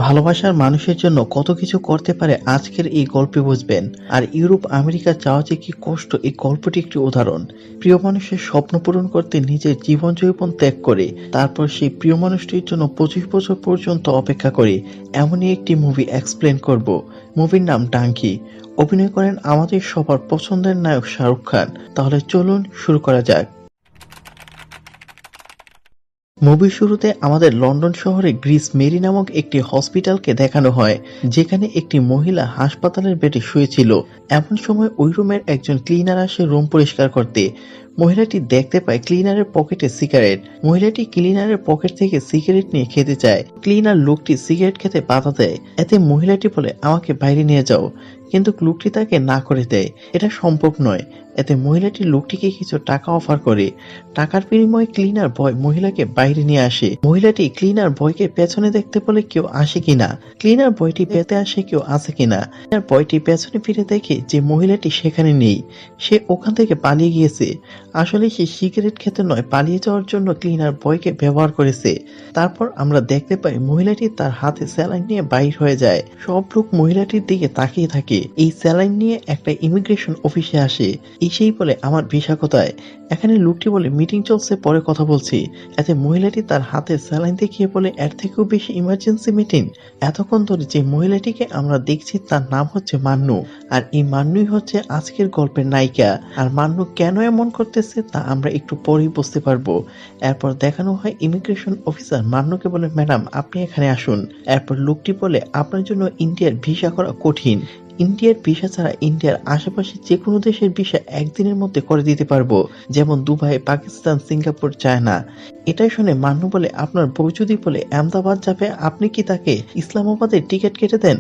ভালোবাসার মানুষের জন্য কত কিছু করতে পারে আজকের এই গল্পে বুঝবেন। আর ইউরোপ আমেরিকা যাওয়া যে কি কষ্ট, এই গল্পটি একটি উদাহরণ। প্রিয় মানুষের স্বপ্ন পূরণ করতে নিজের জীবন যৌবন ত্যাগ করে তারপর সেই প্রিয় মানুষটির জন্য 25 বছর পর্যন্ত অপেক্ষা করে এমনই একটি মুভি এক্সপ্লেন করব। মুভির নাম ডাঙ্কি। অভিনয় করেন আমাদের সবার পছন্দের নায়ক শাহরুখ খান। তাহলে চলুন শুরু করা যাক। মুভির শুরুতে আমাদের লন্ডন শহরে গ্রিস মেরি নামক একটি হসপিটালকে দেখানো হয়, যেখানে একটি মহিলা হাসপাতালের বেডে শুয়েছিল। এমন সময় ওই রুমের একজন ক্লিনার আসে রুম পরিষ্কার করতে। মহিলাটি দেখতে পায় ক্লিনারের পকেটে সিগারেট। মহিলাটি ক্লিনারের পকেট থেকে সিগারেট নিয়ে খেতে চায়। ক্লিনার লোকটি সিগারেট খেতে বাধা দেয়। এতে মহিলাটি বলে, আমাকে বাইরে নিয়ে যাও, কিন্তু লোকটি তাকে না করে দেয়। এটা সম্ভব নয়। এতে মহিলাটি লোকটিকে কিছু টাকা অফার করে। টাকার বিনিময়ে ক্লিনার বয় মহিলাকে বাইরে নিয়ে আসে। মহিলাটি ক্লিনার বয়কে পেছনে দেখতে বলে কেউ আসে কিনা। ক্লিনার বয়টি পেতে আসে কেউ আছে কিনা। ক্লিনার বয়টি পেছনে ফিরে দেখে যে মহিলাটি সেখানে নেই, সে ওখান থেকে পালিয়ে গিয়েছে। আসলে সে সিগারেট খেতে নয়, পালিয়ে যাওয়ার জন্য ক্লিনার বয়কে ব্যবহার করেছে। তারপর আমরা দেখতে পাই মহিলাটি তার হাতে স্যালাইন নিয়ে বাইর হয়ে যায়। সব লোক মহিলাটির দিকে তাকিয়ে থাকে। এই স্যালাইন নিয়ে একটা ইমিগ্রেশন অফিসে আসে। এসেই বলে, আমার ভিসা কোথায়? এখানে লোকটি বলে, মিটিং চলছে, পরে কথা বলছি। এতে মহিলাটি তার হাতে স্যালাইন দেখিয়ে বলে, এর থেকেও বেশি ইমার্জেন্সি মিটিং? এতক্ষণ ধরে যে মহিলাটিকে আমরা দেখছি তার নাম হচ্ছে মান্নু। আর এই মান্নুই হচ্ছে আজকের গল্পের নায়িকা। আর মান্নু কেন এমন করতেছে তা আমরা একটু পরেই বুঝতে পারবো। এরপর দেখানো হয় ইমিগ্রেশন অফিসার মান্নুকে বলে, ম্যাডাম আপনি এখানে আসুন। এরপর লোকটি বলে, আপনার জন্য ইন্ডিয়ার ভিসা করা কঠিন। ইন্ডিয়ার ভিসা ছাড়া ইন্ডিয়ার আশেপাশে যে কোনো দেশের ভিসা একদিনের মধ্যে করে দিতে পারবো, যেমন দুবাই, পাকিস্তান, সিঙ্গাপুর, চায়না। এটাই শুনে মান্নু বলে, আপনার বউ যদি বলে আহমেদাবাদ যাবে, আপনি কি তাকে ইসলামাবাদের টিকিট কেটে দেন?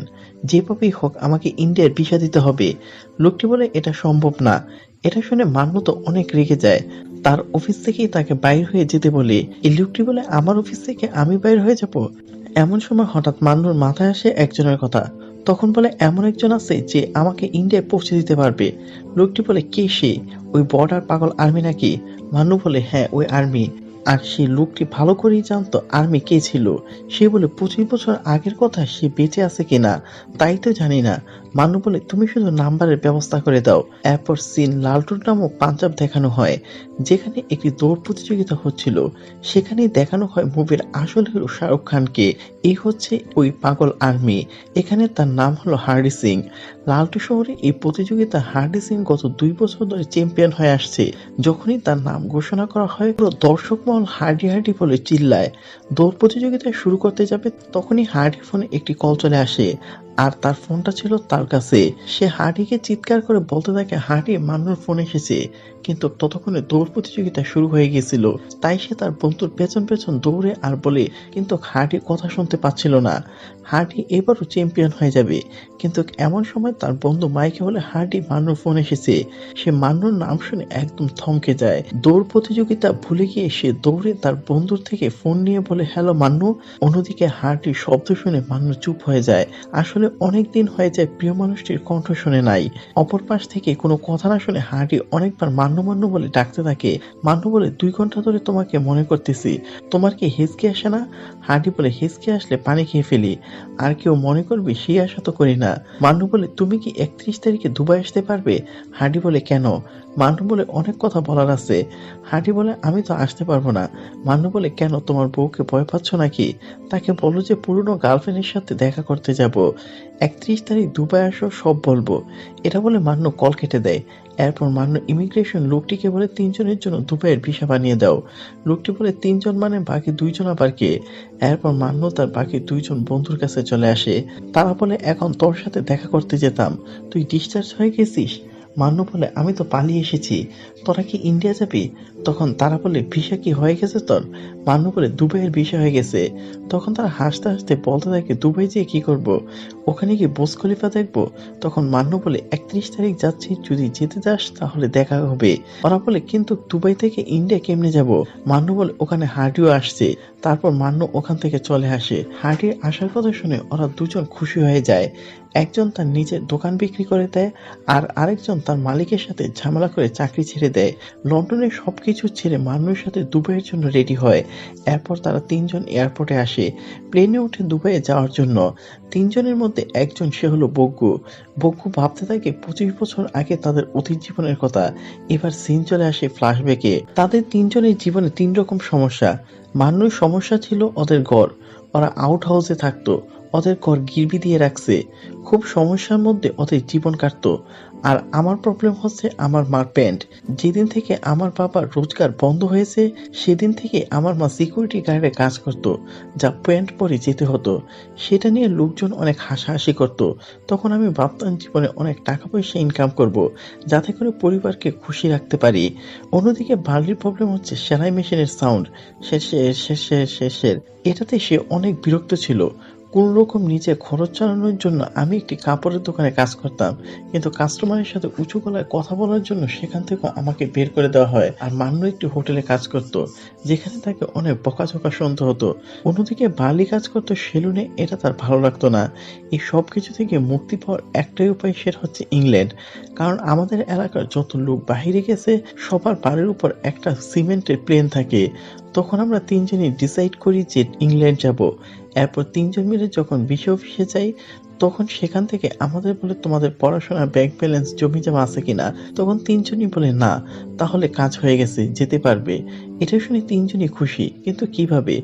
যেভাবেই হোক আমাকে ইন্ডিয়ার ভিসা দিতে হবে। লোকটি বলে, এটা সম্ভব না। এটা শুনে মান্নু তো অনেক রেগে যায়। তার অফিস থেকেই তাকে বাইর হয়ে যেতে বলে। এই লোকটি বলে, আমার অফিস থেকে আমি বাইর হয়ে যাব? এমন সময় হঠাৎ মান্নুর মাথায় আসে একজনের কথা। তখন বলে, এমন একজন আছে যে আমাকে ইন্ডিয়ায় পৌঁছে দিতে পারবে। লোকটি বলে, কে সে? ওই বর্ডার পাগল আর্মি নাকি? মান্নু বলে, হ্যাঁ ওই আর্মি। আর সেই লোকটি ভালো করেই জানতো আর্মি কে ছিল। সে বলে, 25 বছর আগের কথা, সে বেঁচে আছে কিনা তাই তো জানি না। মান্নু বলে, তুমি শুধু নাম্বারের ব্যবস্থা করে দাও। এরপর সিন লালটুর নামক পাঞ্জাব দেখানো হয়, যেখানে একটি দৌড় প্রতিযোগিতা হচ্ছিল। সেখানেই দেখানো হয় মুভির আসল হিরো শাহরুখ খানকে। এই হচ্ছে ওই পাগল আর্মি। এখানে তার নাম হলো হার্ডি সিং। লালটু শহরে এই প্রতিযোগিতা হার্ডি সিং গত 2 বছর ধরে চ্যাম্পিয়ন হয়ে আসছে। যখনই তার নাম ঘোষণা করা হয়, পুরো দর্শক মহল হার্ডি হার্ডি বলে চিল্লায়। দৌড় প্রতিযোগিতা শুরু করতে যাবে তখনই হার্ডির ফোনে একটি কল চলে আসে। আর তার ফোনটা ছিল তার কাছে। সে হার্ডিকে চিৎকার করে বলতে থাকে, হার্ডি, মান্নুর ফোন এসেছে। কিন্তু ততক্ষণে দৌড় প্রতিযোগিতা শুরু হয়ে গিয়েছিল। তাই সে তার বন্ধুর পেছন পেছন দৌড়ে আর বলে, কিন্তু হার্ডি কথা শুনতে পাচ্ছিল না। হার্ডি এবারও চ্যাম্পিয়ন হয়ে যাবে। কিন্তু এমন সময় তার বন্ধু মাইকে বলে, হার্ডি, মান্নুর ফোন এসেছে। সে মান্নুর নাম শুনে একদম থমকে যায়। দৌড় প্রতিযোগিতা ভুলে গিয়ে সে দৌড়ে তার বন্ধুর থেকে ফোন নিয়ে বলে, হ্যালো মান্নু। অন্যদিকে হার্ডির শব্দ শুনে মান্নু চুপ হয়ে যায়। আসলে অনেক দিন হয়ে যায় প্রিয় মানুষটির কণ্ঠ শুনে নাই। অপর পাশ থেকে কোনো কথা না শুনে হার্ডি অনেকবার মান্নু মান্নু বলে ডাকতে থাকে। মান্নু বলে, 2 ঘন্টা ধরে তোমাকে মনে করতেছি, তোমার কি হেঁচকি আসে না? হার্ডি বলে, হেঁচকি আসলে পানি খেয়ে ফেলি, আর কেউ মনে করবে সেই আশা তো করি না। মান্নু বলে, তুমি কি 31 তারিখে দুবাই আসতে পারবে? হার্ডি বলে, কেন? মান্নু বলে, অনেক কথা বলার আছে। হার্ডি বলে, আমি তো আসতে পারবো না। মান্নু বলে, কেন, তোমার বউকে ভয় পাচ্ছ নাকি? তাকে বলো যে পুরনো গার্লফ্রেন্ডের সাথে দেখা করতে যাব। 31 তারিখ দুবাই আসো, সব বলবো। এটা বলে মান্নু কল কেটে দেয়। এরপর মান্নু ইমিগ্রেশন লোকটিকে বলে, 3 জনের জন্য দুবাইয়ের ভিসা বানিয়ে দাও। লোকটি বলে, 3 জন মানে বাকি 2 জন আবার কে? এরপর মান্নু তার বাকি 2 জন বন্ধুর কাছে চলে আসে। তারা বলে, এখন তোর সাথে দেখা করতে যেতাম, তুই ডিসচার্জ হয়ে গেছিস। মান্নু বলে, আমি তো পালিয়ে এসেছি, তোরা কি ইন্ডিয়া যাবি? তখন তারা বলে, ভিসা কি হয়ে গেছে তোর? মান্নু বলে, দুবাইয়ের ভিসা হয়ে গেছে। তখন তারা হাসতে হাসতে বলতে থাকে, দুবাই যেয়ে কি করব? ওখানে কি বুর্জ খলিফা দেখবো? তখন মান্নু বলে, 31 তারিখ যাচ্ছি, যদি যেতে চাস তাহলে দেখা হবে। ওরা বলে, কিন্তু দুবাই থেকে ইন্ডিয়া কেমনে যাব? মান্নু বলে, ওখানে হার্ডিও আসছে। তারপর মান্নু ওখান থেকে চলে আসে। হার্ডির আসার কথা শুনে ওরা 2 জন খুশি হয়ে যায়। একজন তার নিজের দোকান বিক্রি করে দেয়, আর আরেকজন তার মালিকের সাথে ঝামেলা করে চাকরি ছেড়ে দেয়। লন্ডনের সবকিছু সবকিছু ছেড়ে মান্নুর সাথে দুবাইয়ের জন্য রেডি হয়। এরপর তারা তিনজন এয়ারপোর্টে আসে প্লেনে উঠে দুবাইয়ে যাওয়ার জন্য। তিনজনের মধ্যে একজন, সে হলো বগ্গু। বগ্গু ভাবতে থাকে 25 বছর আগে তাদের অতীত জীবনের কথা। এবার সিন চলে আসে ফ্ল্যাশব্যাকে। তাদের তিনজনের জীবনে 3 রকম সমস্যা। মান্নুর সমস্যা ছিল ওদের ঘর, ওরা আউট হাউসে থাকতো, ওদের ঘর গিরবি দিয়ে রাখছে, খুব সমস্যার মধ্যে ওদের জীবন কাটতো। আর আমার প্রবলেম হচ্ছে আমার মার প্যান্ট। যেদিন থেকে আমার বাবার রোজগার বন্ধ হয়েছে সেদিন থেকে আমার মা সিকিউরিটি গার্ডে কাজ করতো, যা প্যান্ট পরে যেতে হতো। সেটা নিয়ে লোকজন অনেক হাসাহাসি করত। তখন আমি ভাবতাম জীবনে অনেক টাকা পয়সা ইনকাম করব, যাতে করে পরিবারকে খুশি রাখতে পারি। অন্যদিকে বার্লির প্রবলেম হচ্ছে সেলাই মেশিনের সাউন্ড, শেষের। এটাতে সে অনেক বিরক্ত ছিল। কোন রকম নিজে খরচ চালানোর জন্য আমি একটি কাপড়ের দোকানে কাজ করতাম, কিন্তু কাস্টমারের সাথে উঁচু গলায় কথা বলার জন্য সেখান থেকে আমাকে বের করে দেওয়া হয়। আর মান্নু একটি হোটেলে কাজ করত, যেখানে তাকে অনেক বকাঝকা শুনতে হতো। অন্যদিকে বার্লি কাজ করতো সেলুনে, এটা তার ভালো লাগতো না। এই সব কিছু থেকে মুক্তি পাওয়ার একটাই উপায়, সেটা হচ্ছে ইংল্যান্ড। কারণ আমাদের এলাকার যত লোক বাহিরে গেছে সবার বাড়ির উপর একটা সিমেন্টের প্লেন থাকে। তখন আমরা তিনজনই ডিসাইড করি যে ইংল্যান্ড যাব। এরপর তিনজন মিলে যখন বিশে অফিসে যাই, তখন সেখান থেকে আমাদের বলে তোমাদের পড়াশোনার ব্যাংক ব্যালেন্স জমি জমা আছে কিনা। তখন তিনজনই বলে না, তাহলে কাজ হয়ে গেছে, যেতে পারবে। এটা শুনে তিনজনই খুশি, কিন্তু কিভাবে?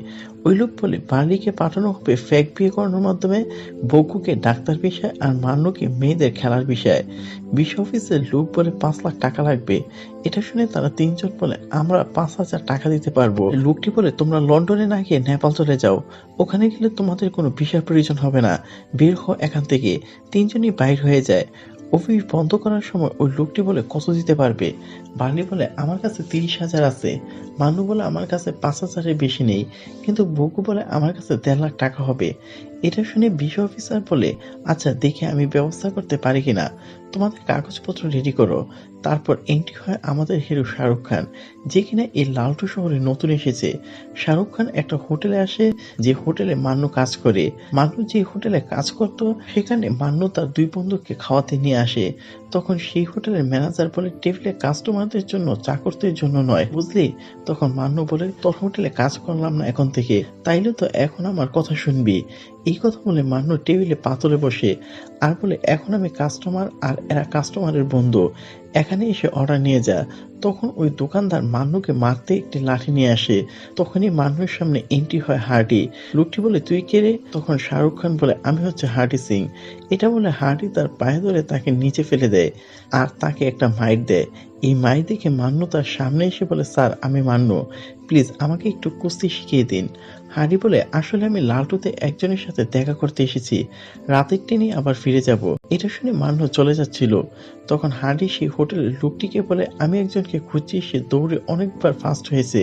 ওই লোক বলে বার্লিকে পাঠানো হবে ফেক বিয়ে করানোর মাধ্যমে, বগ্গুকে ডাক্তার বিষয় আর মান্নুকে মেয়েদের খেলার বিষয়। বিশ অফিসের লোক বলে 5 লাখ টাকা লাগবে। এটা শুনে তারা তিনজন বলে আমরা 5,000 টাকা দিতে পারবো। লোকটি বলে তোমরা লন্ডনে না গিয়ে নেপাল চলে যাও, ওখানে গেলে তোমাদের কোনো ভিসার প্রয়োজন হবে না, বের হও এখান থেকে। তিনজনই বাইর হয়ে যায়। অফিস বন্ধ করার সময় ওই লোকটি বলে কত দিতে পারবে? বার্লি বলে আমার কাছে 30,000 আছে। মান্নু বলে আমার কাছে 5,000-এর বেশি নেই। কিন্তু বগ্গু বলে আমার কাছে 1.5 লাখ টাকা হবে। এটা শুনে বিশি অফিসার বলে আচ্ছা দেখে আমি ব্যবস্থা করতে পারি কিনা, তোমাদের কাগজপত্র রেডি করো। তারপর এন্ট্রি হয় আমাদের হিরো শাহরুখ খান, যে কিনা এই লালটু শহরে নতুন এসেছে। শাহরুখ খান একটা হোটেলে আসে, যে হোটেলে মান্নু কাজ করে। মান্নু যে হোটেলে কাজ করতো সেখানে মান্নু তার 2 বন্ধুকে খাওয়াতে নিয়ে আসে। তখন সেই হোটেলের ম্যানেজার বলে টেবিলে কাস্টমারদের জন্য, চাকরদের জন্য নয়, বুঝলি? তখন মান্নু বলে তোর হোটেলে কাজ করলাম না এখন থেকে, তাইলে তো এখন আমার কথা শুনবি। এই কথা বলে মান্নু টেবিলে পাথরে বসে আর বলে এখন আমি কাস্টমার আর এরা কাস্টমারের বন্ধু, এখানে এসে অর্ডার নিয়ে যা। তখন ওই দোকানদার মান্নুকে মারতে একটি লাঠি নিয়ে আসে। তখনই মান্নুর সামনে এন্ট্রি হয় হার্ডি। লোকটি বলে তুই কে রে? তখন শাহরুখ খান বলে আমি হচ্ছে হার্ডি সিং। এটা বলে হার্ডি তার পায়ে ধরে তাকে নিচে ফেলে দেয় আর তাকে একটা মাইর দেয়। এই মাইর দেখে মান্নু তার সামনে এসে বলে স্যার আমি মান্নু, প্লিজ আমাকে একটু কুস্তি শিখিয়ে দিন। হার্ডি বলে আসলে আমি লালটুতে একজনের সাথে দেখা করতে এসেছি, রাতের ট্রেনে আবার ফিরে যাব। এটা শুনে মান্নু চলে যাচ্ছিল। তখন হার্ডি সেই হোটেলের লোকটিকে বলে আমি একজনকে খুঁজছি, সে দৌড়ে অনেকবার ফার্স্ট হয়েছে,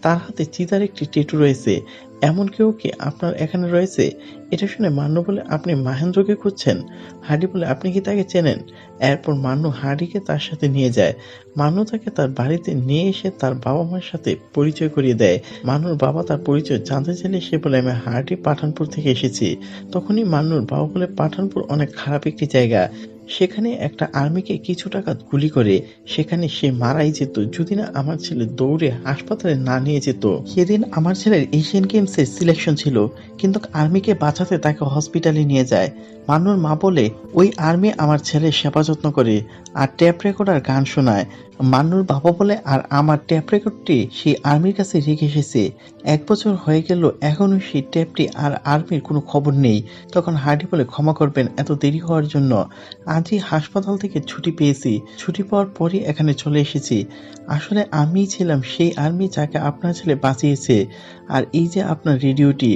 তার হাতে চিতার একটি ট্যাটু রয়েছে, এমন কেউ কি আপনার এখানে রয়েছে? এটা শুনে মান্নু বলে আপনি মহেন্দ্রকে খুঁজছেন? হার্ডি বলে আপনি কি তাকে চেনেন? এরপর মান্নু হার্ডিকে তার সাথে নিয়ে যায়। মান্নু তাকে তার বাড়িতে নিয়ে এসে তার বাবা মার সাথে পরিচয় করিয়ে দেয়। মান্নুর বাবা তার পরিচয় জানতে চাইলে সে বলে আমি হার্ডি পাঠানপুর থেকে এসেছি। তখনই মান্নুর বাবা বলে পাঠানপুর অনেক খারাপ একটি জায়গা, সেখানে একটা আর্মিকে কিছু টাকা গুলি করে, সেখানে সে মারাই যেত যদি না আমার ছেলে দৌড়ে হাসপাতালে না নিয়ে যেত। সেদিন আমার ছেলের এশিয়ান গেমসের সিলেকশন ছিল, কিন্তু আর্মিকে বাঁচাতে তাকে হসপিটালে নিয়ে যায়। মান্নুর মা বলে ওই আর্মি আমার ছেলের সেবা যত্ন করে আর ট্যাপ রেকর্ডার গান শোনায়। মান্নুর বাবা বলে আর আমার ট্যাপ রেকর্ডটি সেই আর্মির কাছে রেখে এসেছে, 1 বছর হয়ে গেল এখনো সেই ট্যাপটি আর আর্মির কোনো খবর নেই। তখন হার্ডি বলে ক্ষমা করবেন এত দেরি হওয়ার জন্য, আজই হাসপাতাল থেকে ছুটি পেয়েছি, ছুটি পাওয়ার পরই এখানে চলে এসেছি। আসলে আমিই ছিলাম সেই আর্মি যাকে আপনার ছেলে বাঁচিয়েছে, আর এই যে আপনার রেডিওটি,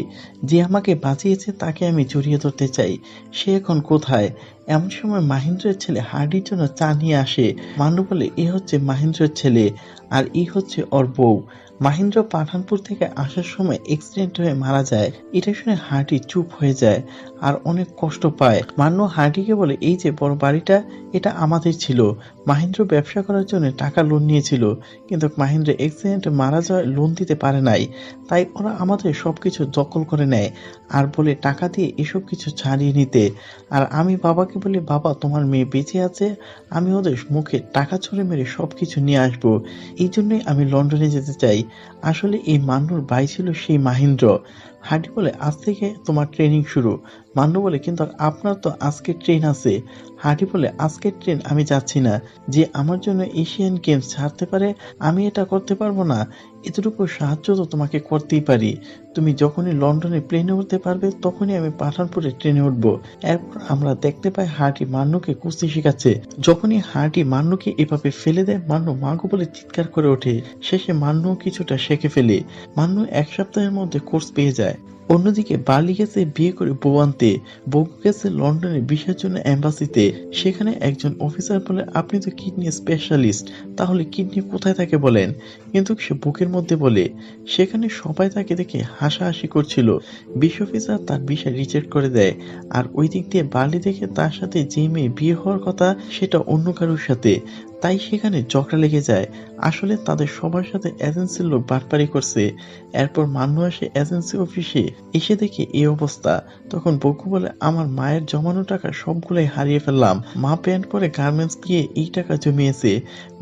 যে আমাকে বাঁচিয়েছে তাকে আমি জড়িয়ে ধরতে চাই, সে এখন কোথায়? এমন সময় মাহিন্দ্রের ছেলে হার্ডির জন্য চা নিয়ে আসে। মান্নু বলে এ হচ্ছে মাহিন্দ্রের ছেলে আর এই হচ্ছে ওর বউ। মাহিন্দ্র পাঠানপুর থেকে আসার সময় অ্যাক্সিডেন্ট হয়ে মারা যায়। এটা শুনে হার্ডি চুপ হয়ে যায় আর অনেক কষ্ট পায়। মান্নু হার্ডিকে বলে এই যে বড় বাড়িটা, এটা আমাদের ছিল, মাহিন্দ্র ব্যবসা করার জন্য টাকা লোন নিয়েছিল, কিন্তু মাহিন্দ্র অ্যাক্সিডেন্টে মারা যাওয়ায় লোন দিতে পারে নাই। তাই ওরা আমাদের সবকিছু দখল করে নেয় আর বলে টাকা দিয়ে এসব কিছু ছাড়িয়ে নিতে। আর আমি বাবাকে বলি, বাবা তোমার মেয়ে বেঁচে আছে, আমি ওদের মুখে টাকা ছুঁড়ে মেরে সবকিছু নিয়ে আসবো। এই জন্যই আমি লন্ডনে যেতে চাই। আসলে এই মান্নুর ভাই ছিল সেই মাহিন্দ্র। হাঁটি বলে, আজ থেকে তোমার ট্রেনিং শুরু। মান্নু বলে, কিন্তু আপনার তো আজকে ট্রেন আছে। হাঁটি বলে, আজকের ট্রেন আমি যাচ্ছি না। যে আমার জন্য এশিয়ান গেমস ছাড়তে পারে আমি এটা করতে পারবো না? এতটুকু সাহায্য তো তোমাকে করতেই পারি। তুমি যখনই লন্ডনে প্লেনে উঠতে পারবে তখনই আমি পাঠানপুরে ট্রেনে উঠবো। এরপর আমরা দেখতে পাই হাঁটি মান্নুকে কুস্তি শেখাচ্ছে। যখনই হাঁটি মান্নুকে এভাবে ফেলে দেয়, মান্নু মাগো বলে চিৎকার করে ওঠে। শেষে মান্নু কিছুটা শেখে ফেলে। মান্নু 1 সপ্তাহের মধ্যে কোর্স পেয়ে যায়। অন্যদিকে বার্লি গেছে বিয়ে করে বউ আনতে। বউ গেছে লন্ডনে ভিসার জন্য এম্বাসিতে। সেখানে একজন অফিসার বলে, আপনি তো কিডনি স্পেশালিস্ট, তাহলে কিডনি কোথায় থাকে বলেন। কিন্তু সে বুকের মধ্যে বলে। সেখানে সবাই তাকে দেখে হাসাহাসি করছিল। বিশ অফিসার তার ভিসা রিজেক্ট করে দেয়। আর ওই দিক দিয়ে বার্লি দেখে তার সাথে যে মেয়ে বিয়ে হওয়ার কথা সেটা অন্য কারোর সাথে। তাই সেখানে ঝগড়া লেগে যায়। আসলে তাদের সবার সাথে এজেন্সির লোক বাটপারি করছে। এরপর মান্নু আসে এজেন্সি অফিসে, এসে দেখে এই অবস্থা। তখন বকু বলে, আমার মায়ের জমানো টাকা সবগুলাই হারিয়ে ফেললাম। মা প্যান্ট পরে গার্মেন্টস গিয়ে এই টাকা জমিয়েছে,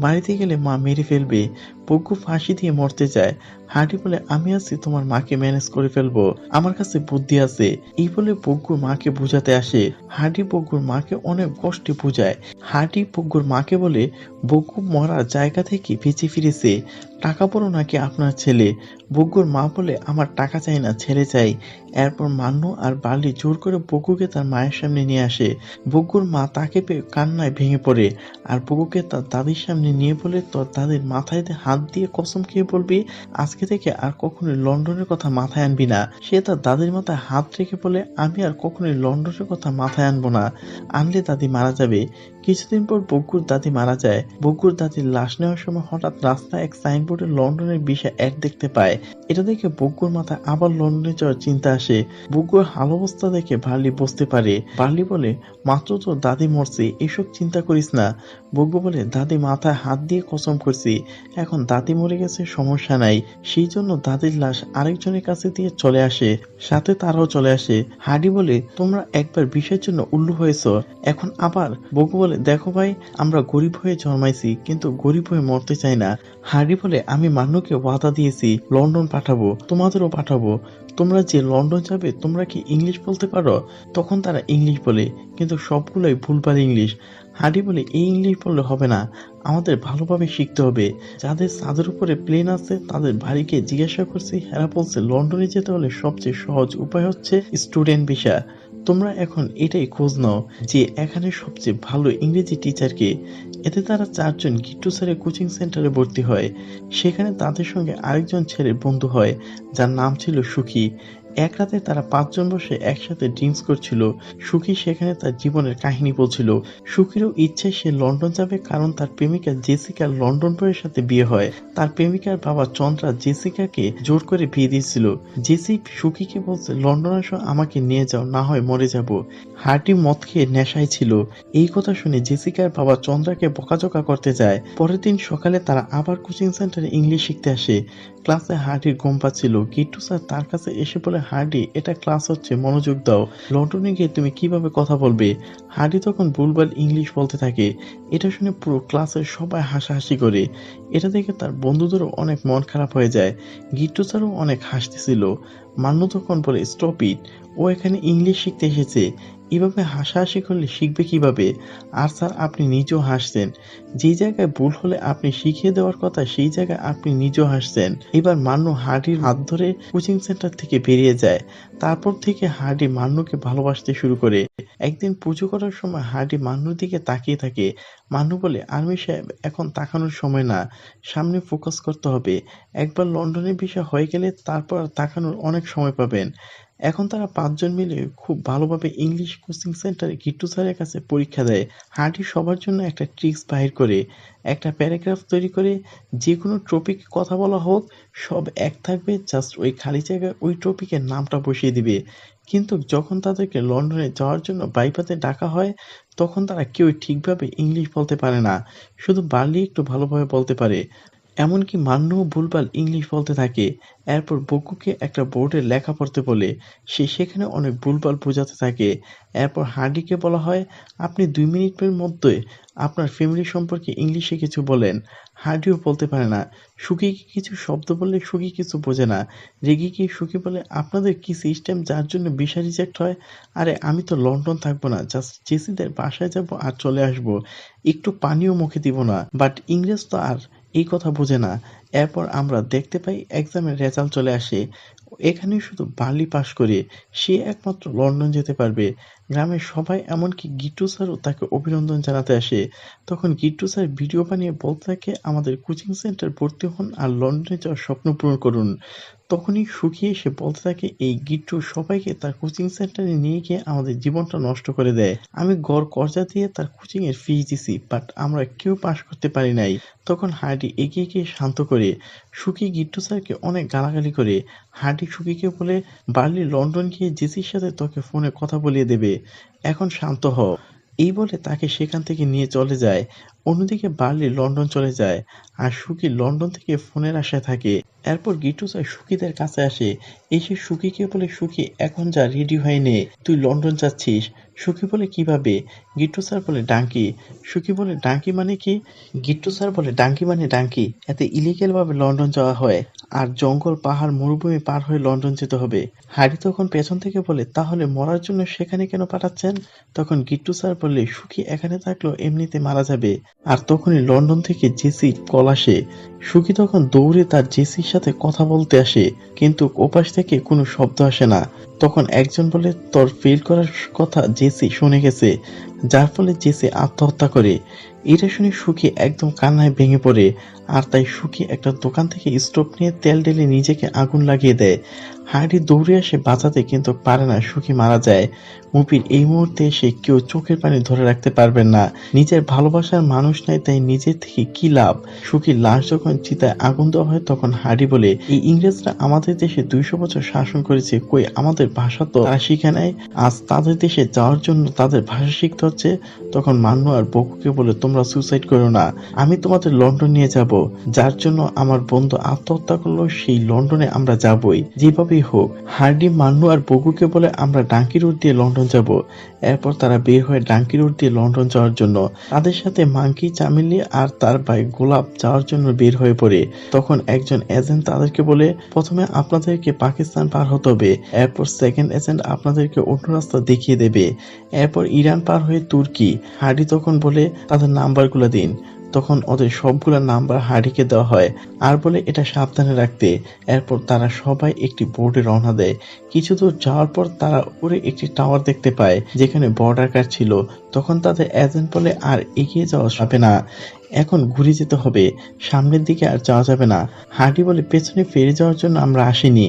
বাড়িতে গেলে মা মেরে ফেলবে। বকু ফাঁসি দিয়ে মরতে চায়। হাঁটি বলে, আমি আছি, তোমার মাকে ম্যানেজ করে ফেলবো, আমার কাছে বুদ্ধি আছে। এই বলে বকুর মাকে বুঝাতে আসে। হাঁটি বকুর মাকে অনেক কষ্টে বুঝায়। হাঁটি বকুর মাকে বলে, বকু মরা জায়গা থেকে বেঁচে ফিরেছে, টাকা বড় নাকি আপনার ছেলে। বকুর মা বলে, আমার টাকা চাই না, ছেলে চাই। এরপর মান্নু আর বার্লি জোর করে বকুকে তার মায়ের সামনে নিয়ে আসে। বকুর মা তাকে পেয়ে কান্নায় ভেঙে পড়ে আর বকুকে তার দাদির সামনে নিয়ে বলে, তোর দাদির মাথায় হাত দিয়ে কসম খেয়ে বলবি আজকে থেকে আর কখনোই লন্ডনের কথা মাথায় আনবি না। সে তার দাদির মাথায় হাত রেখে বলে, আমি আর কখনোই লন্ডনের কথা মাথায় আনবো না, আনলে দাদি মারা যাবে। কিছুদিন পর বকুর দাদি মারা যায়। বকুর দাদির লাশ নেওয়ার সময় হঠাৎ রাস্তায় এক সাইনবোর্ডে লন্ডনের ভিসা অ্যাড দেখতে পায়। এটা দেখে বকুর মাথায় আবার লন্ডনে যাওয়ার চিন্তা আসে। বকুর হাল অবস্থা দেখে বার্লি বুঝতে পারে। বার্লি বলে, মাত্র তো দাদি মরছে, এসব চিন্তা করিস না। বকু বলে, দাদি মাথায় হাত দিয়ে কসম করছি, এখন দাদি মরে গেছে, সমস্যা নাই। সেই জন্য দাদির লাশ আরেকজনের কাছে দিয়ে চলে আসে, সাথে তারাও চলে আসে। হাডি বলে, তোমরা একবার বিষয়ের জন্য উল্লু হয়েছ, এখন আবার। বকু বলে, দেখো ভাই, আমরা গরিব হয়ে জন্মাইছি, কিন্তু গরিব হয়ে মরতে চাই না। হাডি বলে, আমি মান্নুকে ওয়াদা দিয়েছি লন্ডন পাঠাবো, তোমাদেরও পাঠাবো। তোমরা যে লন্ডন যাবে, তোমরা কি ইংলিশ বলতে পারো? তখন তারা ইংলিশ বলে, কিন্তু সবগুলোই ভুলভাল ইংলিশ। হাডি বলে, এই ইংলিশ বললে হবে না, আমাদের ভালোভাবে শিখতে হবে। যাদের ছাদের উপরে প্লেন আছে তাদের বাড়িকে জিজ্ঞাসা করছি, এরা বলছে লন্ডনে যেতে হলে সবচেয়ে সহজ উপায় হচ্ছে স্টুডেন্ট ভিসা। তোমরা এখন এটাই খোঁজ নাও যে এখানে সবচেয়ে ভালো ইংরেজি টিচারকে। এতে তারা 4 জন গিট্টু স্যারের কোচিং সেন্টারে ভর্তি হয়। সেখানে তাদের সঙ্গে আরেকজন ছেলের বন্ধু হয়, যার নাম ছিল সুখী। এক রাতে তারা 5 জন বসে একসাথে ড্রিঙ্কস করছিল। সুখী সেখানে তার জীবনের কাহিনী বলছিল। সুখীরও ইচ্ছে সে লন্ডন যাবে, কারণ তার প্রেমিকা জেসিকার লন্ডন বইয়ের সাথে বিয়ে হয়। তার প্রেমিকার বাবা চন্দ্রা জেসিকাকে জোর করে বিয়ে দিয়েছিল। জেসি সুখীকে বলছে, লন্ডন আসো, আমাকে নিয়ে যাও, না হয় মরে যাব। হার্টি মদ খেয়ে নেশায় ছিল। এই কথা শুনে জেসিকার বাবা চন্দ্রাকে বকাঝকা করতে যায়। পরের দিন সকালে তারা আবার কোচিং সেন্টারে ইংলিশ শিখতে আসে। ক্লাসে হার্টির ঘুম পাচ্ছিল। গিট্টু স্যার তার কাছে এসে বলে, হার্টি, এটা ক্লাস হচ্ছে, মনোযোগ দাও। লন্ডনে গিয়ে তুমি কিভাবে কথা বলবে? হার্টি তখন ভুলভাল ইংলিশ বলতে থাকে। এটা শুনে পুরো ক্লাসের সবাই হাসাহাসি করে। এটা দেখে তার বন্ধুদেরও অনেক মন খারাপ হয়ে যায়। গিট্টু স্যারও অনেক হাসতেছিল। মান্নু তখন বলে, স্টপ ইট, ও এখানে ইংলিশ শিখতে এসেছে, এভাবে হাসাহাসি করলে শিখবে কিভাবে? আর স্যার, আপনি নিজেও হাসছেন। যে জায়গায় ভুল হলে আপনি শিখিয়ে দেওয়ার কথা, সেই জায়গায় আপনি নিজেও হাসছেন। এবার মান্নু হার্ডির হাত ধরে কোচিং সেন্টার থেকে বেরিয়ে যায়। তারপর থেকে হার্ডি মান্নুকে ভালোবাসতে শুরু করে। একদিন পুজো করার সময় হার্ডি মান্নুর দিকে তাকিয়ে থাকে। মান্নু বলে, আর্মি সাহেব, এখন তাকানোর সময় না, সামনে ফোকাস করতে হবে। একবার লন্ডনের ভিসা হয়ে গেলে তারপর তাকানোর অনেক সময় পাবেন। এখন তারা 5 জন মিলে খুব ভালোভাবে ইংলিশ কোচিং সেন্টারে গিট্টু স্যারের কাছে পরীক্ষা দেয়। হার্ডি সবার জন্য একটা ট্রিক্স বাহির করে, একটা প্যারাগ্রাফ তৈরি করে, যেকোনো টপিকে কথা বলা হোক সব এক থাকবে, জাস্ট ওই খালি জায়গায় ওই টপিকের নামটা বসিয়ে দিবে। কিন্তু যখন তাদেরকে লন্ডনে যাওয়ার জন্য বাইপাতে ডাকা হয়, তখন তারা কেউই ঠিকভাবে ইংলিশ বলতে পারে না, শুধু বার্লি একটু ভালোভাবে বলতে পারে। এমনকি মান্নুও ভুলভাল ইংলিশ বলতে থাকে। এরপর বকুকে একটা বোর্ডে লেখা পড়তে বলে, সে সেখানে অনেক ভুলভাল বোঝাতে থাকে। এরপর হার্ডিকে বলা হয়, আপনি 2 মিনিটের মধ্যে আপনার ফ্যামিলি সম্পর্কে ইংলিশে কিছু বলেন। হার্ডিও বলতে পারে না। সুকিকে কিছু শব্দ বললে সুকি কিছু বোঝে না। রেগে গিয়ে সুকি বলে, আপনাদের কি সিস্টেম যার জন্য ভিসা রিজেক্ট হয়? আরে আমি তো লন্ডন থাকবো না, জাস্ট জেসিদের বাসায় যাব আর চলে আসবো, একটু পানিও মুখে দিব না। বাট ইংরেজ তো আর এই কথা বোঝে না। এরপর আমরা দেখতে পাই এক্সামের রেজাল্ট চলে আসে। এখানেই শুধু বার্লি পাস করে, সে একমাত্র লন্ডন যেতে পারবে। গ্রামের সবাই এমনকি গিট্টু স্যারও তাকে অভিনন্দন জানাতে আসে। তখন গিট্টু স্যার ভিডিও বানিয়ে বলতে থাকে, আমাদের কোচিং সেন্টার ভর্তি হন আর লন্ডনে যাওয়ার স্বপ্ন পূরণ করুন। তখনই শুকিয়ে এসে বলতে থাকে, এই গিট্টু সবাইকে তার কোচিং সেন্টারে নিয়ে গিয়ে আমাদের জীবনটা নষ্ট করে দেয়। আমি গড় কর্জা দিয়ে তার কোচিং এর ফিস দিছি, বাট আমরা কেউ পাস করতে পারি নাই। তখন হার্ডি এগিয়ে গিয়ে শান্ত করে। সুকি গিট্টু স্যারকে অনেক গালাগালি করে। হার্ডি সুকিকে বলে, বার্লি লন্ডন গিয়ে জেসির সাথে তোকে ফোনে কথা বলিয়ে দেবে, এখন শান্ত হ। এই বলে তাকে সেখান থেকে নিয়ে চলে যায়। অন্যদিকে বার্লি লন্ডন চলে যায় আর সুকি লন্ডন থেকে ফোনের আশায় থাকে। এরপর গিট্টু স্যার সুকিদের কাছে আসে, এসে সুকিকে বলে, সুকি এখন যা, রেডি হয়ে নে, তুই লন্ডন যাচ্ছিস। সুকি বলে, কিভাবে? গিট্টু স্যার বলে, ডাঙ্কি। সুকি বলে, ডাঙ্কি মানে কি? গিট্টু স্যার বলে, ডাঙ্কি মানে ডাঙ্কি, এতে ইলিগেল ভাবে লন্ডন যাওয়া হয়, আর জঙ্গল পাহাড় মরুভূমি পার হয়ে লন্ডন যেতে হবে। হারি তখন পেছন থেকে বলে, তাহলে মরার জন্য সেখানে কেন পাঠাচ্ছেন? তখন গিট্টু স্যার বললে, সুখী এখানে থাকলেও এমনিতে মারা যাবে। আর তখনই লন্ডন থেকে জেসি কল আসে। সুখী তখন দৌড়ে তার জেসির সাথে কথা বলতে আসে, কিন্তু ওপাশ থেকে কোনো শব্দ আসে না। তখন একজন বলে, তোর ফেল করার কথা জেসি শুনে গেছে, যার ফলে জেসি আত্মহত্যা করে। এটা শুনে সুখী একদম কান্নায় ভেঙে পড়ে, আর তাই সুখী একটা দোকান থেকে স্টোভ নিয়ে তেল ঢেলে নিজেকে আগুন লাগিয়ে দেয়। হার্ডি দৌড়ে আসে বাঁচাতে, কিন্তু পারে না, সুখী মারা যায়। মুভির এই মুহূর্তে এসে কেউ চোখের পানি ধরে রাখতে পারবেন না। নিজের ভালোবাসার মানুষ নাই, তাই নিজের থেকে কি লাভ? সুখীর লাশ যখন চিতায় আগুন দেওয়া হয়, তখন হার্ডি বলে, এই ইংরেজরা আমাদের দেশে 200 বছর শাসন করেছে, কই আমাদের ভাষা তো তারা শিখে নাই, আজ তাদের দেশে যাওয়ার জন্য তাদের ভাষা শিখতে হচ্ছে। তখন মান্নু আর বকুকে বলে, তোমরা সুসাইড করো না, আমি তোমাদের লন্ডন নিয়ে যাব, যার জন্য আমার বন্ধু আত্মহত্যা করলো সেই লন্ডনে আমরা যাবই, যেভাবেই হোক। হার্ডি মান্নু আর বকুকে বলে, আমরা ডাঙ্কি রোড দিয়ে লন্ডন যাব। এরপর তারা বের হয়ে ডাঙ্কি রোড দিয়ে লন্ডন যাওয়ার জন্য। তাদের সাথে মাঙ্কি, চামেলি আর তার ভাই গোলাপ যাওয়ার জন্য বের হয়ে পড়ে। তখন একজন এজেন্ট তাদেরকে বলে, প্রথমে আপনাদেরকে পাকিস্তান পার হতে হবে, এরপর সেকেন্ড এজেন্ট আপনাদেরকে অন্য রাস্তা দেখিয়ে দেবে, এরপর ইরান পার হয়ে তুর্কি। হার্ডি তখন বলে, তাদের নাম্বারগুলো দিন। তখন ওদের সবগুলা নাম্বার হার্ডিকে দেওয়া হয়, আর বলে এটা সাবধানে রাখতে। এরপর তারা সবাই একটি বোর্ডে রওনা দেয়। কিছু দূর যাওয়ার পর তারা উপরে একটি টাওয়ার দেখতে পায়, যেখানে বর্ডার গার্ড ছিল। তখন তাদের এজেন্ট বলে, আর এগিয়ে যাওয়া যাবে না, এখন ঘুরে যেতে হবে, সামনের দিকে আর যাওয়া যাবে না। হার্ডি বলে, পেছনে ফিরে যাওয়ার জন্য আমরা আসিনি।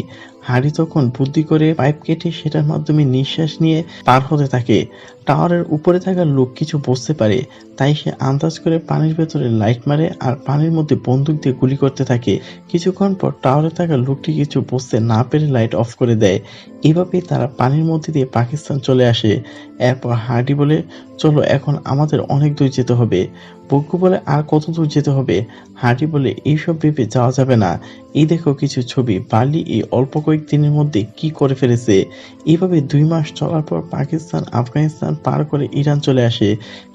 হার্ডি তখন বুদ্ধি করে পাইপ কেটে সেটার মাধ্যমে নিঃশ্বাস নিয়ে পার হতে থাকে। টাওয়ারের উপরে থাকা লোক কিছু বুঝতে পারে, তাই সে আন্দাজ করে পানির ভেতরে লাইট মারে আর পানির মধ্যে বন্দুক দিয়ে গুলি করতে থাকে। কিছুক্ষণ পর টাওয়ারে থাকা লোকটি কিছু বুঝতে না পেরে লাইট অফ করে দেয়। এভাবেই তারা পানির মধ্যে দিয়ে পাকিস্তান চলে আসে। এরপর হার্ডি বলে, চলো এখন আমাদের অনেক দূর যেতে হবে। বগ্গু বলে, আর কত দূর যেতে হবে? হার্ডি বলে, এইসব ভেবে যাওয়া যাবে না, এই দেখো কিছু ছবি, বার্লি এই অল্প কয়েকদিনের মধ্যে কি করে ফেলেছে। এইভাবে 2 মাস চলার পর পাকিস্তান আফগানিস্তান পার করে ইরান চলে আসে।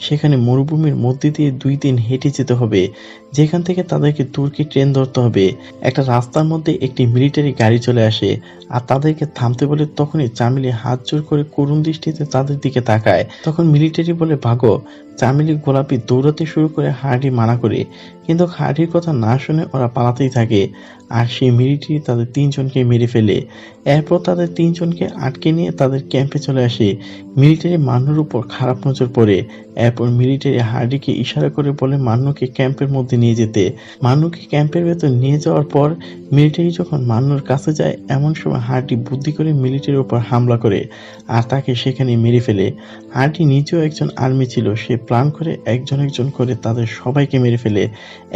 সেখানে মরুভূমির মধ্যে দিয়ে 2 দিন হেঁটে যেতে হবে, যেখান থেকে তাদেরকে তুর্কি ট্রেন ধরতে হবে। একটা রাস্তার মধ্যে একটি মিলিটারি গাড়ি চলে আসে আর তাদেরকে থামতে বলে। তখনই চামেলি হাত জোর করে করুণ দৃষ্টিতে তাদের দিকে তাকায়। তখন মিলিটারি বলে, ভাগো। চামেলি গোলাপি দৌড়াতে শুরু করে হার্ডি মানা করে, কিন্তু হার্ডির কথা না শুনে ওরা পালাতেই থাকে আর সেই মিলিটারি তাদের তিনজনকে মেরে ফেলে। এরপর তাদের তিনজনকে আটকে নিয়ে তাদের ক্যাম্পে চলে আসে। মিলিটারি মান্নুর উপর খারাপ নজর পড়ে। এরপর মিলিটারি হার্ডিকে ইশারা করে বলে মান্নুকে ক্যাম্পের মধ্যে নিয়ে যেতে। মান্নুকে ক্যাম্পের ভেতর নিয়ে যাওয়ার পর মিলিটারি যখন মান্নুর কাছে যায়, এমন সময় হার্ডি বুদ্ধি করে মিলিটারির উপর হামলা করে আর তাকে সেখানে মেরে ফেলে। হার্ডি নিজেও একজন আর্মি ছিল, সে প্ল্যান করে একজন একজন করে তাদের সবাইকে মেরে ফেলে।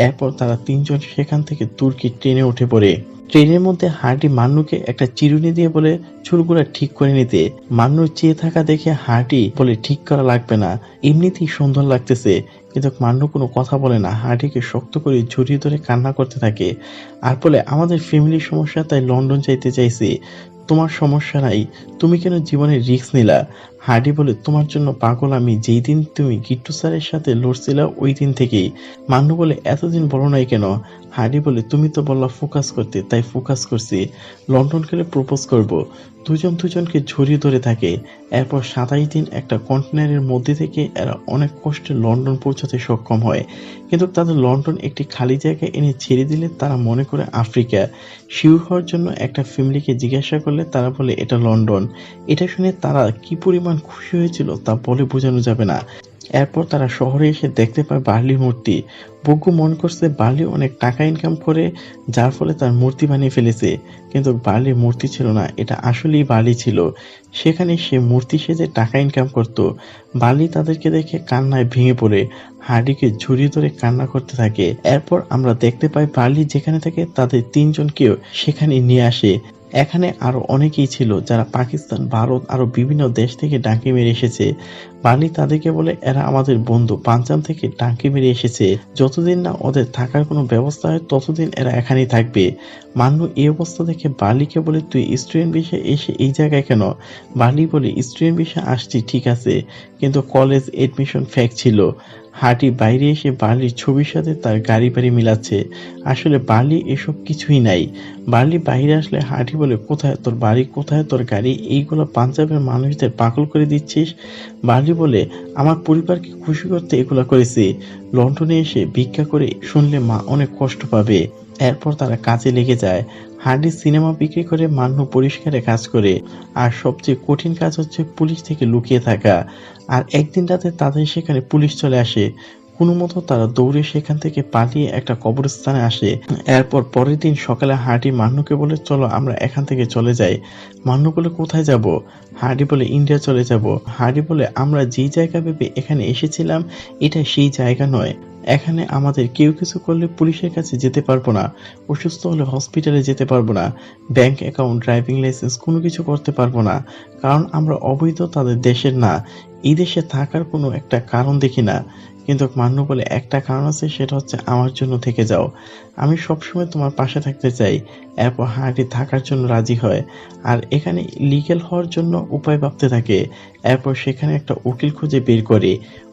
এরপর তারা তিনজন সেখান থেকে তুর্কি ট্রেনে উঠে পড়ে। ট্রেনের মধ্যে হার্ডি মান্নুকে একটা চিরুনি দিয়ে বলে চুলগুলা ঠিক করে নিতে। মান্নুর চেয়ে থাকা দেখে হার্ডি বলে ঠিক করা লাগবে না, এমনিতেই সুন্দর লাগতেছে। কিন্তু মান্নু কোনো কথা বলে না, হার্ডিকে শক্ত করে জড়িয়ে ধরে কান্না করতে থাকে আর বলে আমাদের ফ্যামিলির সমস্যা, তাই লন্ডন যাইতে চাইছি। তোমার সমস্যা নাই, তুমি কেন জীবনের রিস্ক নিলা? হার্ডি বলে তোমার জন্য পাগল আমি, যেই দিন তুমি গিট্টু স্যারের সাথে লড়ছিলা ওই দিন থেকেই। মান্নু বলে এতদিন বলো নাই কেন? হার্ডি বলে তুমি তো বললা ফোকাস করতে, তাই ফোকাস করছি, লন্ডন গেলে প্রপোজ করব। দুজন দুজনকে জড়িয়ে ধরে থাকে। এরপর 27 দিন একটা কন্টেনারের মধ্যে থেকে এরা অনেক কষ্টে লন্ডন পৌঁছাতে সক্ষম হয়। কিন্তু তাদের লন্ডন একটি খালি জায়গায় এনে ছেড়ে দিলে তারা মনে করে আফ্রিকা। শিওর হওয়ার জন্য একটা ফ্যামিলিকে জিজ্ঞাসা করলে তারা বলে এটা লন্ডন। এটা শুনে তারা কি পরিমাণ খুশি হয়েছিল তা বলে বোঝানো যাবে না। এরপর তারা শহরে এসে দেখতে পায় বার্লির মূর্তি। বগ্গু মনে করছে বার্লি অনেক টাকা ইনকাম করে, যার ফলে তার মূর্তি বানিয়ে ফেলেছে। কিন্তু বার্লির মূর্তি ছিল না, এটা আসলেই বার্লি ছিল। সেখানে সে মূর্তি সেজে টাকা ইনকাম করত। বার্লি তাদেরকে দেখে কান্নায় ভেঙে পড়ে হার্ডিকে জড়িয়ে ধরে কান্না করতে থাকে। এরপর আমরা দেখতে পাই বার্লি যেখানে থাকে তাদের তিনজনকেও সেখানে নিয়ে আসে। এখানে আরো অনেকেই ছিল যারা পাকিস্তান, ভারত আরো বিভিন্ন দেশ থেকে ডাঙ্কি মেরে এসেছে। বার্লি তাদেরকে বলে এরা আমাদের বন্ধু, পাঞ্জাব থেকে ডাঙ্কি মেরে এসেছে, যতদিন না ওদের থাকার কোনো ব্যবস্থা হয় ততদিন এরা এখানেই থাকবে। মান্নু এই অবস্থা দেখে বার্লিকে বলে তুই স্টুডেন্ট বিষয়ে এসে এই জায়গায় কেন? বার্লি বলে স্টুডেন্ট বিষয়ে আসছি ঠিক আছে, কিন্তু কলেজ এডমিশন ফেক ছিল। হার্ডি বাইরে এসে বার্লির ছবির সাথে তার গাড়ি বাড়ি মিলাচ্ছে। আসলে বার্লি এসব কিছুই নাই। বার্লি বাইরে আসলে হার্ডি বলে কোথায় তোর বাড়ি, কোথায় তোর গাড়ি, এইগুলো পাঞ্জাবের মানুষদের পাগল করে দিচ্ছিস। বার্লি বলে আমার পরিবারকে খুশি করতে এগুলো করেছি, লন্ডনে এসে ভিক্ষা করে শুনলে মা অনেক কষ্ট পাবে। এরপর তারা কাজে লেগে যায়। হার্ডি সিনেমা বিক্রি করে, মান্নু পরিষ্কারে কাজ করে, আর সবচেয়ে কঠিন কাজ হচ্ছে পুলিশ থেকে লুকিয়ে থাকা। আর একদিন রাতে তাদের সেখানে পুলিশ চলে আসে। কোনো মতো তারা দৌড়ে সেখান থেকে পালিয়ে একটা কবরস্থানে আসে। এরপর পরের দিন সকালে হার্ডি মান্নুকে বলে চলো আমরা এখান থেকে চলে যাই। মান্নু বলে কোথায় যাব? হার্ডি বলে ইন্ডিয়া চলে যাব। হার্ডি বলে আমরা যেই জায়গা ভেবে এখানে এসেছিলাম এটা সেই জায়গা নয়, এখানে আমাদের কেউ কিছু করলে পুলিশের কাছে যেতে পারবো না, অসুস্থ হলে হসপিটালে যেতে পারবো না, ব্যাংক অ্যাকাউন্ট, ড্রাইভিং লাইসেন্স কোনো কিছু করতে পারবো না, কারণ আমরা অবৈধ, তাদের দেশের না। এই দেশে থাকার কোনো একটা কারণ দেখি না। কিন্তু মান্নু বলে একটা কারণ আছে, সেটা হচ্ছে আমার জন্য থেকে যাও, আমি সবসময় তোমার পাশে থাকতে চাই। এরপর হার্ডি থাকার জন্য রাজি হয় আর এখানে লিগ্যাল হওয়ার জন্য উপায় ভাবতে থাকে। এরপর সেখানে একটা উকিল খুঁজে বের করে।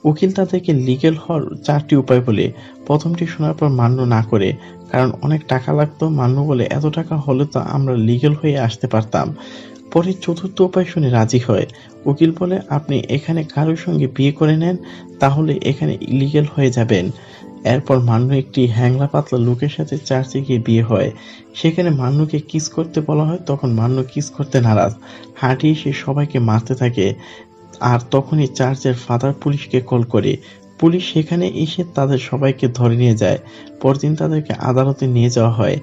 উকিল তাদেরকে লিগ্যাল হওয়ার 4টি উপায় বলে। প্রথমটি শোনার পর মান্নু না করে, কারণ অনেক টাকা লাগতো। মান্নু বলে এত টাকা হলে তো আমরা লিগ্যাল হয়ে আসতে পারতাম। পরে চতুর্থ উপায় শুনে রাজি হয়। উকিল বলে আপনি এখানে কারোর সঙ্গে বিয়ে করে নেন, তাহলে এখানে ইলিগেল হয়ে যাবেন। এরপর মান্নু একটি হ্যাংলা পাতলা লোকের সাথে চার্চে গিয়ে বিয়ে হয়। সেখানে মান্নুকে কিস করতে বলা হয়, তখন মান্নু কিস করতে নারাজ। হাঁটি এসে সবাইকে মারতে থাকে আর তখনই চার্চের ফাদার পুলিশকে কল করে। পুলিশ সেখানে এসে তাদের সবাইকে ধরে নিয়ে যায়। পরদিন তাদেরকে আদালতে নিয়ে যাওয়া হয়।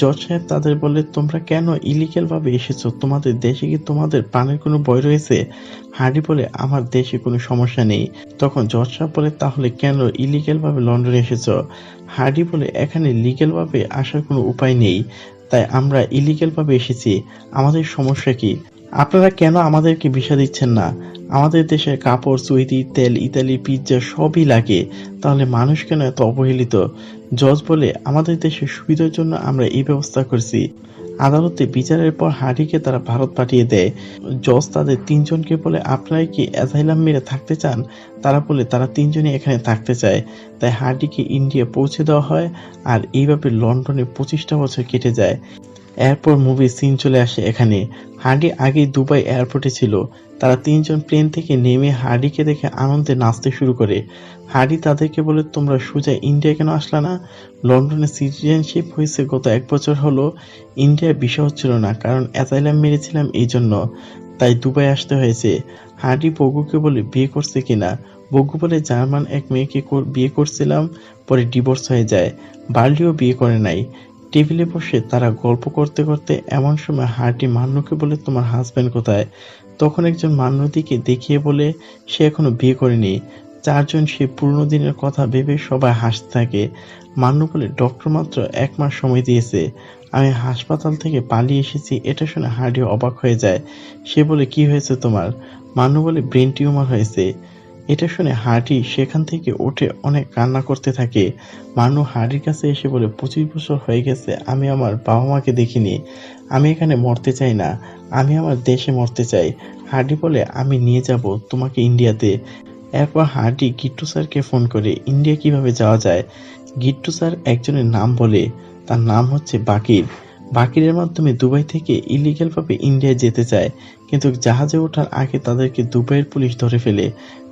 জজ সাহেব তাদের বলে তোমরা কেন ইলিগেল ভাবে এসেছো, তোমাদের দেশে কি তোমাদের প্রাণের কোনো ভয় রয়েছে? হার্ডি বলে আমার দেশে কোনো সমস্যা নেই। তখন জজ সাহেব বলে তাহলে কেন ইলিগেল ভাবে লন্ডনে এসেছো? হার্ডি বলে এখানে লিগেল ভাবে আসার কোনো উপায় নেই, তাই আমরা ইলিগেল ভাবে এসেছি। আমাদের সমস্যা কি? আপনারা কেন আমাদেরকে ভিসা দিচ্ছেন না? আমাদের দেশের কাপড়, সৌদি, তেল, ইতালি, পিৎজা সবই লাগে, তাহলে মানুষ কেন এত অবহেলিত? জজ বলে আমাদের দেশের সুবিধার জন্য আমরা এই ব্যবস্থা করছি। আদালতে বিচারের পর হার্ডিকে তারা ভারত পাঠিয়ে দেয়। জজ তাদের তিনজনকে বলে আপনারা কি অ্যাসাইলাম মেরে থাকতে চান? তারা বলে তারা তিনজনই এখানে থাকতে চায়। তাই হার্ডিকে ইন্ডিয়া পৌঁছে দেওয়া হয় আর এইভাবে লন্ডনে 25টা বছর কেটে যায়। এরপর মুভি সিন চলে আসে এখানে। হার্ডি আগেই দুবাই এয়ারপোর্টে ছিল। তারা তিনজন প্লেন থেকে নেমে হার্ডিকে দেখে আনন্দে নাচতে শুরু করে। হার্ডি তাদেরকে বলে, তোমরা সোজা ইন্ডিয়া কেন আসলা না? লন্ডনে সিটিজেনশিপ হয়েছে গত 1 বছর হলো। ইন্ডিয়ায় ভিসা হচ্ছিল না, কারণ অ্যাসাইলাম মেরেছিলাম এই জন্য, তাই দুবাই আসতে হয়েছে। হার্ডি বগুকে বলে বিয়ে করছে কিনা। বগু বলে, জার্মান এক মেয়েকে বিয়ে করছিলাম, পরে ডিভোর্স হয়ে যায়। বার্লিও বিয়ে করে নাই। টেবিলে বসে তারা গল্প করতে করতে এমন সময় হার্ডি মান্নুকে বলে, তোমার হাজবেন্ড কোথায়? তখন একজন মান্নুর দিকে দেখিয়ে বলে, সে এখনো বিয়ে করেনি। চারজন সে পুরনো দিনের কথা ভেবে সবাই হাসতে থাকে। মান্নু বলে, ডক্টর মাত্র 1 মাস সময় দিয়েছে। আমি হাসপাতাল থেকে পালিয়ে এসেছি। এটা শুনে হার্ডি অবাক হয়ে যায়। সে বলে, কি হয়েছে তোমার? মান্নু বলে, ব্রেন টিউমার হয়েছে। এটা শুনে হার্ডি সেখান থেকে উঠে অনেক কান্না করতে থাকে। মান্নু হার্ডির কাছে এসে বলে, 25 বছর হয়ে গেছে আমি আমার বাবা মাকে দেখিনি। আমি এখানে মরতে চাই না, আমি আমার দেশে মরতে চাই। হার্ডি বলে, আমি নিয়ে যাব তোমাকে ইন্ডিয়াতে। এরপর হার্ডি গিট্টু স্যারকে ফোন করে ইন্ডিয়া কিভাবে যাওয়া যায়। গিট্টু স্যার একজনের নাম বলে, তার নাম হচ্ছে বাকির। বাকিরের মাধ্যমে দুবাই থেকে ইলিগ্যাল ভাবে ইন্ডিয়ায় যেতে চায়, কিন্তু জাহাজে ওঠার আগে তাদেরকে দুবাইয়ের পুলিশ ধরে ফেলে,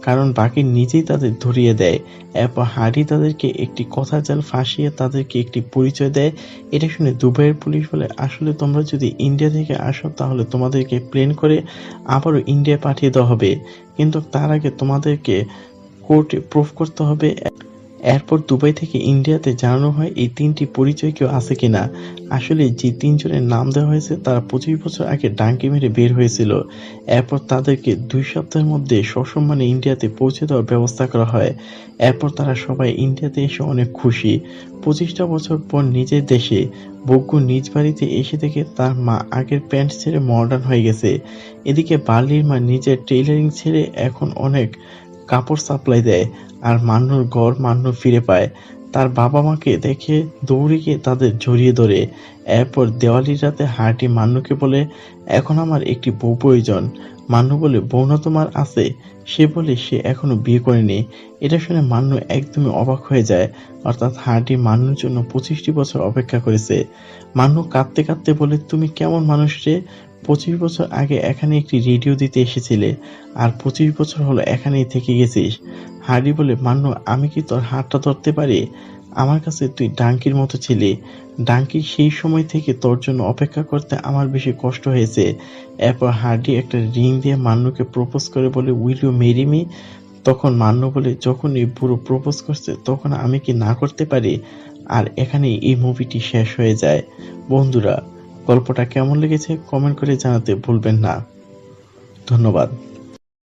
কারণ বাকির নিজেই তাদের ধরিয়ে দেয়। এরপর হার্ডি তাদেরকে একটি কথার জাল ফাঁসিয়ে তাদেরকে একটি পরিচয় দেয়। এটা শুনে দুবাইয়ের পুলিশ বলে, আসলে তোমরা যদি ইন্ডিয়া থেকে আসো তাহলে তোমাদেরকে প্লেন করে আবারও ইন্ডিয়ায় পাঠিয়ে দেওয়া হবে, কিন্তু তার আগে তোমাদেরকে কোর্টে প্রুফ করতে হবে। এরপর দুবাই থেকে ইন্ডিয়াতে জানানো হয় এই 3টি পরিচয় কেউ আছে কিনা। আসলে যে 3 জনের নাম দেওয়া হয়েছে তারা 25 বছর আগে ডাঙ্কি মেরে বের হয়েছিল। এরপর তাদেরকে 2 সপ্তাহের মধ্যে সসম্মানে ইন্ডিয়াতে পৌঁছে দেওয়ার ব্যবস্থা করা হয়। এরপর তারা সবাই ইন্ডিয়াতে এসে অনেক খুশি। 25টা বছর পর নিজের দেশে বগ্গু নিজ বাড়িতে এসে দেখে তার মা আগের প্যান্ট ছেড়ে মডার্ন হয়ে গেছে। এদিকে বার্লির মা নিজের টেইলারিং ছেড়ে এখন অনেক কাপড় সাপ্লাই দেয়, আর মান্নুর ঘর মান্নু ফিরে পায়। তার বাবা মাকে দেখে দৌড়ে গিয়ে তাদের জড়িয়ে ধরে। এরপর দেওয়ালির রাতে হার্ডি মান্নুকে বলে, এখন আমার একটি বউ প্রয়োজন। মান্নু বলে, বউ না তোমার আছে? সে বলে সে এখনো বিয়ে করেনি। এটা শুনে মান্নু একদমই অবাক হয়ে যায়, অর্থাৎ হার্ডি মান্নুর জন্য 25টি বছর অপেক্ষা করেছে। মান্নু কাঁদতে কাঁদতে বলে, তুমি কেমন মানুষ রে? 25 বছর আগে এখানে একটি রেডিও দিতে এসেছিলে, আর 25 বছর হলো এখানেই থেকে গেছিস। হার্ডি বলে, মান্নু আমি কি তোর হাতটা ধরতে পারি? আমার কাছে তুই ডাঙ্কির মতো ছিলি। ডাঙ্কি সেই সময় থেকে তোর জন্য অপেক্ষা করতে আমার বেশি কষ্ট হয়েছে। এরপর হার্ডি একটা রিং দিয়ে মান্নুকে প্রপোজ করে বলে, উইল ইউ ম্যারি মি? তখন মান্নু বলে, যখন এই বুড়ো প্রপোজ করছে তখন আমি কি না করতে পারি? আর এখানেই এই মুভিটি শেষ হয়ে যায়। বন্ধুরা, গল্পটা কেমন লেগেছে কমেন্ট করে জানাতে ভুলবেন না। ধন্যবাদ।